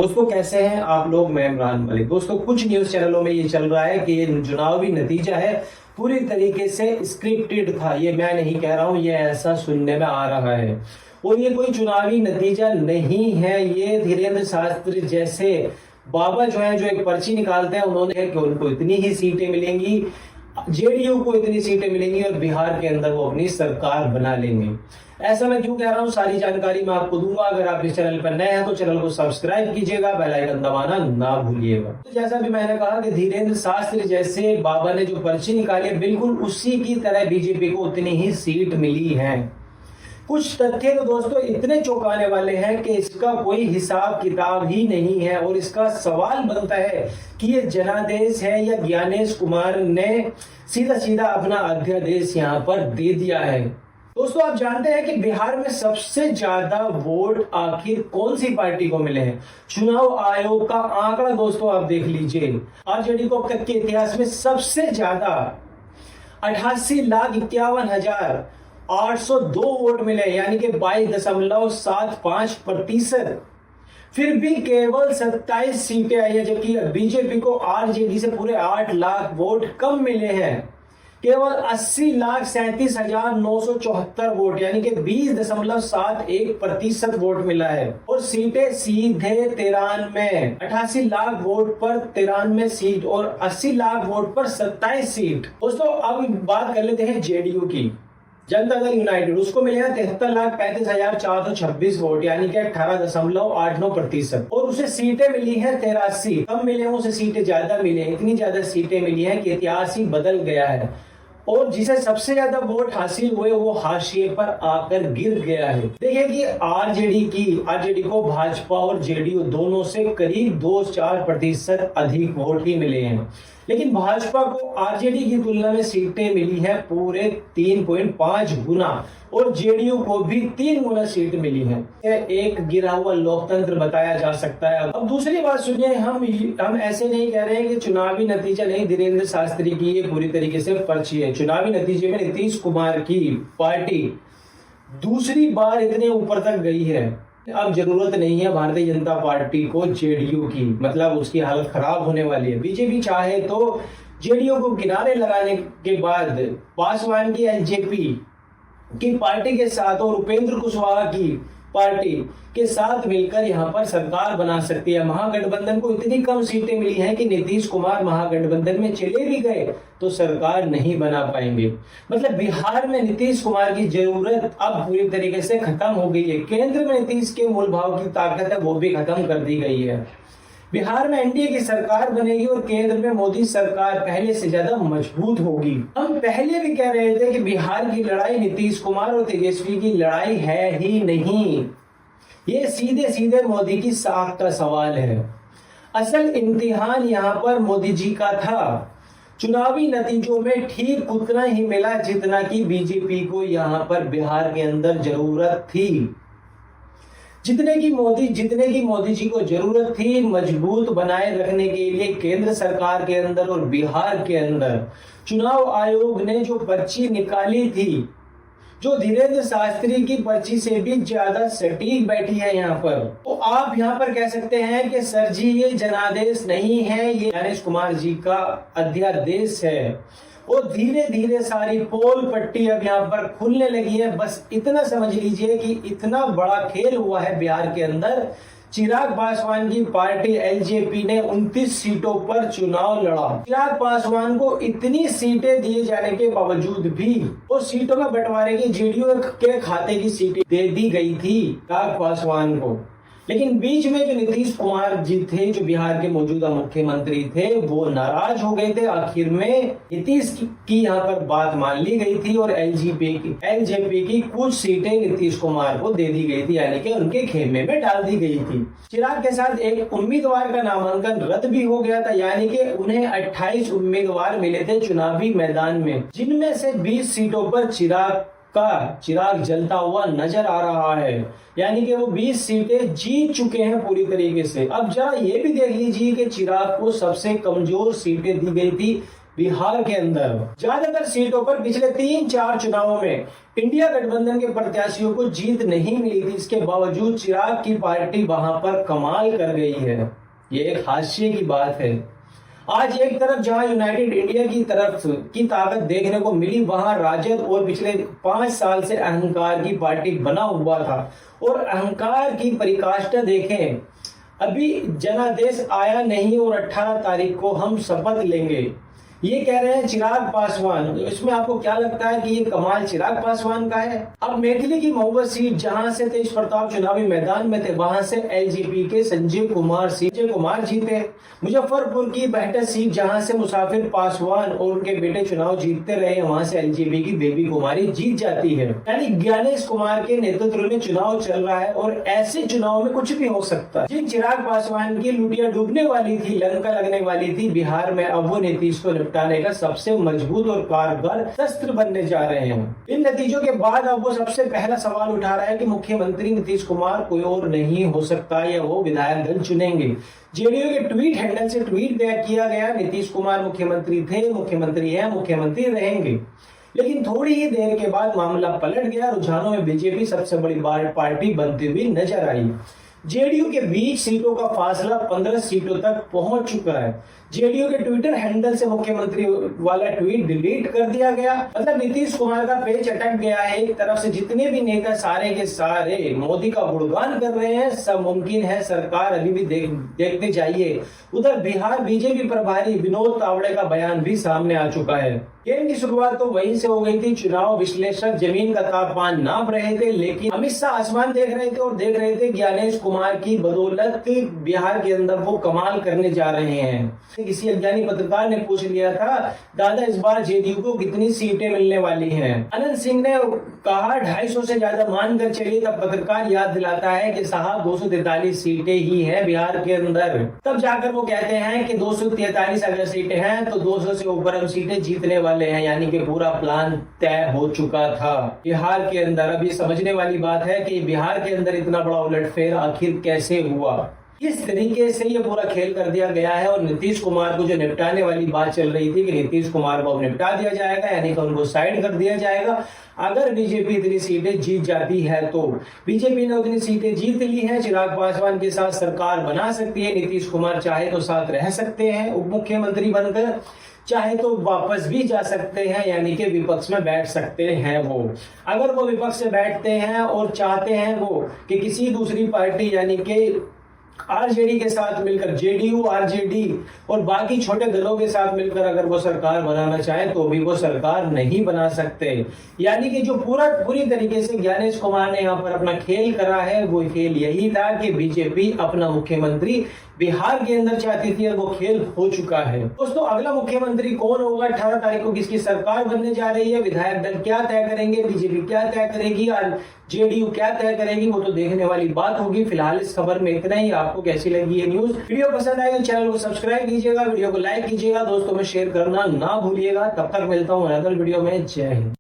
दोस्तों कैसे हैं आप लोग। मैं इमरान मलिक। दोस्तों कुछ न्यूज चैनलों में ये चल रहा है कि ये चुनावी नतीजा है पूरी तरीके से स्क्रिप्टेड था। ये मैं नहीं कह रहा हूं, ये ऐसा सुनने में आ रहा है। और ये कोई चुनावी नतीजा नहीं है। ये धीरेन्द्र शास्त्री जैसे बाबा जो है, जो एक पर्ची निकालते हैं, उन्होंने कि उनको इतनी ही सीटें मिलेंगी, जेडीयू को इतनी सीटें मिलेंगी और बिहार के अंदर वो अपनी सरकार बना लेंगे। ऐसा मैं क्यों कह रहा हूँ, सारी जानकारी मैं आपको दूंगा। अगर आप इस चैनल पर नए हैं तो चैनल को सब्सक्राइब कीजिएगा, बेल आइकन दबाना ना भूलिएगा। तो जैसा भी मैंने कहा कि धीरेन्द्र शास्त्री जैसे बाबा ने जो पर्ची निकाली, बिल्कुल उसी की तरह बीजेपी को उतनी ही सीट मिली है। कुछ तथ्य तो दोस्तों इतने चौंकाने वाले हैं कि इसका कोई हिसाब किताब ही नहीं है। और इसका सवाल बनता है कि ये जनादेश है या ज्ञानेश कुमार ने सीधा सीधा अपना अध्यादेश यहाँ पर दे दिया है। दोस्तों आप जानते हैं कि बिहार में सबसे ज्यादा वोट आखिर कौन सी पार्टी को मिले हैं। चुनाव आयोग का आंकड़ा दोस्तों आप देख लीजिए, आरजेडी को अब तक के इतिहास में सबसे ज्यादा 88,51,802 वोट मिले, यानी कि 22.75%। फिर भी केवल 27 सीटें आई है, जबकि बीजेपी को आरजेडी से पूरे 8 लाख वोट कम मिले हैं। केवल 80,37,974 वोट, यानी कि 20.71% वोट मिला है। और सीटें सीधे 93, 88 लाख वोट पर 93 सीट और 80 लाख वोट पर 27 सीट। दोस्तों अब बात कर लेते हैं जेडीयू की। जनता दल यूनाइटेड, उसको मिले हैं 73,35,426 वोट, यानी कि 18.89%। और उसे सीटें मिली हैं 83, कम मिले हैं उसे सीटें ज्यादा मिले हैं। इतनी ज्यादा सीटें मिली हैं कि इतिहास ही बदल गया है। और जिसे सबसे ज्यादा वोट हासिल हुए वो हाशिए पर आकर गिर गया है। देखिए कि आरजेडी को भाजपा और जेडीयू दोनों से करीब 2-4% अधिक वोट ही मिले हैं। लेकिन भाजपा को आरजेडी की तुलना में सीटें मिली है पूरे 3.5 गुना और जेडीयू को भी 3 गुना सीट मिली है। एक गिरा हुआ लोकतंत्र बताया जा सकता है। अब दूसरी बात सुनिए, हम ऐसे नहीं कह रहे हैं कि चुनावी नतीजा नहीं, धीरेन्द्र शास्त्री की ये पूरी तरीके से पर्ची है। चुनावी नतीजे में नीतीश कुमार की पार्टी दूसरी बार इतने ऊपर तक गई है। अब जरूरत नहीं है भारतीय जनता पार्टी को जेडीयू की, मतलब उसकी हालत खराब होने वाली है। बीजेपी चाहे तो जेडीयू को किनारे लगाने के बाद पासवान की एलजेपी की पार्टी के साथ और उपेंद्र कुशवाहा की पार्टी के साथ मिलकर यहाँ पर सरकार बना सकती है। महागठबंधन को इतनी कम सीटें मिली हैं कि नीतीश कुमार महागठबंधन में चले भी गए तो सरकार नहीं बना पाएंगे। मतलब बिहार में नीतीश कुमार की जरूरत अब पूरी तरीके से खत्म हो गई है। केंद्र में नीतीश के मूल भाव की ताकत है, वो भी खत्म कर दी गई है। बिहार में एनडीए की सरकार बनेगी और केंद्र में मोदी सरकार पहले से ज्यादा मजबूत होगी। हम पहले भी कह रहे थे कि बिहार की लड़ाई नीतीश कुमार और तेजस्वी की लड़ाई है ही नहीं, ये सीधे सीधे मोदी की साख का सवाल है। असल इम्तिहान यहाँ पर मोदी जी का था। चुनावी नतीजों में ठीक उतना ही मिला जितना कि बीजेपी को यहाँ पर बिहार के अंदर जरूरत थी। जितने की मोदी जी को जरूरत थी मजबूत बनाए रखने के लिए केंद्र सरकार के अंदर और बिहार के अंदर चुनाव आयोग ने जो पर्ची निकाली थी, जो धीरेन्द्र शास्त्री की पर्ची से भी ज्यादा सटीक बैठी है यहाँ पर। तो आप यहाँ पर कह सकते हैं कि सर जी ये जनादेश नहीं है, ये ज्ञानेश कुमार जी का अध्यादेश है। और धीरे धीरे सारी पोल पट्टी अब यहाँ पर खुलने लगी है। बस इतना समझ लीजिए कि इतना बड़ा खेल हुआ है बिहार के अंदर। चिराग पासवान की पार्टी एलजेपी ने 29 सीटों पर चुनाव लड़ा। चिराग पासवान को इतनी सीटें दिए जाने के बावजूद भी और सीटों में बंटवारे की जेडीयू के खाते की सीटें दे दी गई थी चिराग पासवान को। लेकिन बीच में जो नीतीश कुमार जी थे, जो बिहार के मौजूदा मुख्यमंत्री थे, वो नाराज हो गए थे। आखिर में नीतीश की यहाँ पर बात मान ली गई थी और एलजेपी की कुछ सीटें नीतीश कुमार को दे दी गई थी, यानी कि उनके खेमे में डाल दी गई थी। चिराग के साथ एक उम्मीदवार का नामांकन रद्द भी हो गया था, यानी कि उन्हें 28 उम्मीदवार मिले थे चुनावी मैदान में, जिनमें से 20 सीटों पर चिराग जलता हुआ नजर आ रहा है। यानी कि वो 20 सीटें जीत चुके हैं पूरी तरीके से। अब जरा ये भी देख लीजिए कि चिराग को सबसे कमजोर सीटें दी गई थी बिहार के अंदर ज्यादातर सीटों पर पिछले 3-4 चुनावों में इंडिया गठबंधन के प्रत्याशियों को जीत नहीं मिली थी। इसके बावजूद चिराग की पार्टी वहां पर कमाल कर गई है। ये एक हास्य की बात है। आज एक तरफ जहां यूनाइटेड इंडिया की तरफ की ताकत देखने को मिली, वहां राजद और पिछले 5 साल से अहंकार की पार्टी बना हुआ था। और अहंकार की परिकाष्ठा देखें, अभी जनादेश आया नहीं और 18 तारीख को हम शपथ लेंगे, ये कह रहे हैं चिराग पासवान। इसमें आपको क्या लगता है कि ये कमाल चिराग पासवान का है? अब मैथिली की महुआ सीट जहां से तेज प्रताप चुनावी मैदान में थे, वहां से एलजेपी के संजय कुमार जीते। मुजफ्फरपुर की बेहतर सीट जहां से मुसाफिर पासवान और उनके बेटे चुनाव जीतते रहे, वहां से एलजेपी की बेबी कुमारी जीत जाती है। यानी ज्ञानेश कुमार के नेतृत्व में चुनाव चल रहा है और ऐसे चुनाव में कुछ भी हो सकता है। जिन चिराग पासवान की लुटिया डूबने वाली थी, लंका लगने वाली थी बिहार में, अब वो नीतीश को निपटाने का सबसे मजबूत और कारगर शस्त्र बनने जा रहे हैं। इन नतीजों के बाद अब वो सबसे पहला सवाल उठा रहा है कि मुख्यमंत्री नीतीश कुमार कोई और नहीं हो सकता या वो विधायक दल चुनेंगे। जेडीयू के ट्वीट हैंडल से ट्वीट किया गया, नीतीश कुमार मुख्यमंत्री थे, मुख्यमंत्री हैं, मुख्यमंत्री रहेंगे। लेकिन थोड़ी ही देर के बाद मामला पलट गया। रुझानों में बीजेपी सबसे बड़ी पार्टी बनती हुई नजर आई। जेडीयू के बीच सीटों का फासला 15 सीटों तक पहुंच चुका है। जेडीयू के ट्विटर हैंडल से मुख्यमंत्री वाला ट्वीट डिलीट कर दिया गया। मतलब नीतीश कुमार का पेज अटक गया है। एक तरफ से जितने भी नेता सारे के सारे मोदी का गुणगान कर रहे हैं, सब मुमकिन है सरकार अभी भी देखते जाइए। उधर बिहार बीजेपी प्रभारी विनोद तावड़े का बयान भी सामने आ चुका है। गेम की शुरुआत तो वहीं से हो गई थी। चुनाव विश्लेषक जमीन का तापमान नाप रहे थे, लेकिन अमित शाह आसमान देख रहे थे और देख रहे थे ज्ञानेश कुमार की बदौलत बिहार के अंदर वो कमाल करने जा रहे हैं। किसी अज्ञानी पत्रकार ने पूछ लिया था, दादा इस बार जेडीयू को कितनी सीटें मिलने वाली हैं? अनंत सिंह ने कहा 250 से ज्यादा मानकर चलिए। तब पत्रकार याद दिलाता है कि साहब 243 सीटें ही है बिहार के अंदर। तब जाकर वो कहते हैं कि 243 अगर सीटें हैं तो 200 से ऊपर हम सीटें जीतने वाले हैं। यानी कि पूरा प्लान तय हो चुका था बिहार के अंदर। अब ये समझने वाली बात है कि बिहार के अंदर इतना बड़ा उलटफेर आखिर कैसे हुआ। इस तरीके से ये पूरा खेल कर दिया गया है। और नीतीश कुमार को जो निपटाने वाली बात चल रही थी कि नीतीश कुमार को निपटा दिया जाएगा, यानी कि उनको साइड कर दिया जाएगा। अगर बीजेपी इतनी सीटें जीत जाती है तो बीजेपी ने उतनी सीटें जीत ली हैं, चिराग पासवान के साथ सरकार बना सकती है। नीतीश कुमार चाहे तो साथ रह सकते हैं उप मुख्यमंत्री बनकर, चाहे तो वापस भी जा सकते हैं, यानी कि विपक्ष में बैठ सकते हैं। वो अगर वो विपक्ष से बैठते हैं और चाहते हैं वो कि किसी दूसरी पार्टी यानी कि आरजेडी के साथ मिलकर, जेडीयू आरजेडी और बाकी छोटे दलों के साथ मिलकर अगर वो सरकार बनाना चाहे तो भी वो सरकार नहीं बना सकते। यानी कि जो पूरी तरीके से ज्ञानेश कुमार ने यहाँ पर अपना खेल करा है, वो खेल यही था कि बीजेपी अपना मुख्यमंत्री बिहार के अंदर चाहती थी और वो खेल हो चुका है। दोस्तों अगला मुख्यमंत्री कौन होगा, 18 तारीख को किसकी सरकार बनने जा रही है, विधायक दल क्या तय करेंगे, बीजेपी क्या तय करेगी और जेडीयू क्या तय करेगी, वो तो देखने वाली बात होगी। फिलहाल इस खबर में इतना ही। आपको कैसी लगी ये न्यूज? वीडियो पसंद आए तो चैनल को सब्सक्राइब कीजिएगा, वीडियो को लाइक कीजिएगा, दोस्तों में शेयर करना ना भूलिएगा। तब तक मिलता हूँ अदर वीडियो में। जय हिंद।